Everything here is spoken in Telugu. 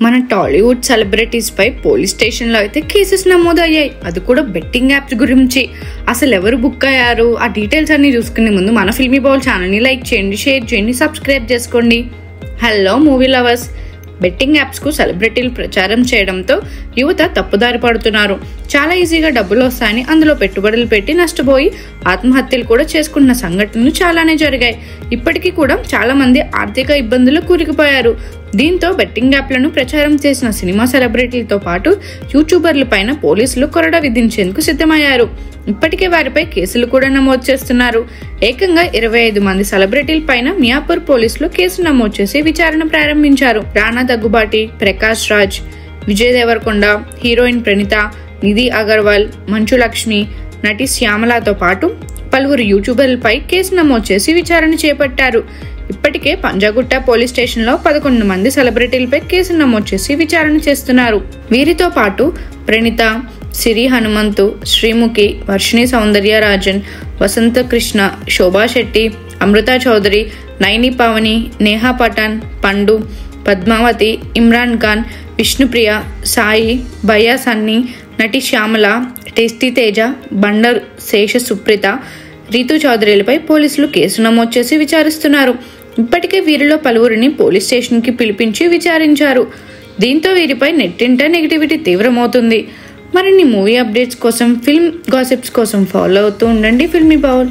మన టాలీవుడ్ సెలబ్రిటీస్ పై పోలీస్ స్టేషన్ లో అయితే కేసెస్ నమోదయ్యాయి. అది కూడా బెట్టింగ్ యాప్స్ గురించి. అసలు ఎవరు బుక్ అయ్యారు, ఆ డీటెయిల్స్ అన్ని చూసుకునే ముందు మన ఫిల్మీ బౌల్ ఛానల్ ని లైక్ చేయండి, షేర్ చేయండి, సబ్స్క్రైబ్ చేసుకోండి. Hello movie lovers. Betting apps కు సెలబ్రిటీలు ప్రచారం చేయడంతో యువత తప్పుదారి పడుతున్నారు. చాలా ఈజీగా డబ్బులు వస్తాయని అందులో పెట్టుబడులు పెట్టి నష్టపోయి ఆత్మహత్యలు కూడా చేసుకున్న సంఘటనలు చాలానే జరిగాయి. ఇప్పటికీ కూడా చాలా మంది ఆర్థిక ఇబ్బందులు కూరుకుపోయారు. దీంతో బెట్టింగ్ యాప్లను ప్రచారం చేసిన సినిమా సెలబ్రిటీలతో పాటు యూట్యూబర్ల పైన పోలీసులు కొరడా విధించేందుకు సిద్ధమయ్యారు. ఇప్పటికే వారిపై కేసులు కూడా నమోదు చేస్తున్నారు. ఏకంగా 25 మంది సెలబ్రిటీల పైన మియాపూర్ పోలీసులు కేసు నమోదు చేసి విచారణ ప్రారంభించారు. రానా దగ్గుబాటి, ప్రకాష్ రాజ్, విజయ్ దేవరకొండ, హీరోయిన్ ప్రణీత, నిధి అగర్వాల్, మంచు లక్ష్మి, నటి శ్యామలతో పాటు పలువురు యూట్యూబర్లపై కేసు నమోదు చేసి విచారణ చేపట్టారు. ఇప్పటికే పంజాగుట్ట పోలీస్ స్టేషన్ లో 11 మంది సెలబ్రిటీలపై కేసు నమోదు చేసి విచారణ చేస్తున్నారు. వీరితో పాటు ప్రణీత, సిరి హనుమంతు, శ్రీముఖి, వర్షిణి సౌందర్యరాజన్, వసంత కృష్ణ, శోభా శెట్టి, అమృత చౌదరి, నైని పావని, నేహా పఠాన్, పండు, పద్మావతి, ఇమ్రాన్ ఖాన్, విష్ణుప్రియ, సాయి, భయ్యా సన్నీ, నటి శ్యామల, టేస్టీ తేజ, బండర్ శేష సుప్రీత, రీతు చౌదరిలపై పోలీసులు కేసు నమోదు చేసి విచారిస్తున్నారు. ఇప్పటికే వీరిలో పలువురిని పోలీస్ స్టేషన్ కి పిలిపించి విచారించారు. దీంతో వీరిపై నెట్టింట నెగిటివిటీ తీవ్రమవుతుంది. మరిన్ని మూవీ అప్డేట్స్ కోసం, ఫిల్మ్ గాసిప్స్ కోసం ఫాలో అవుతూ ఉండండి ఫిల్మీ బౌల్.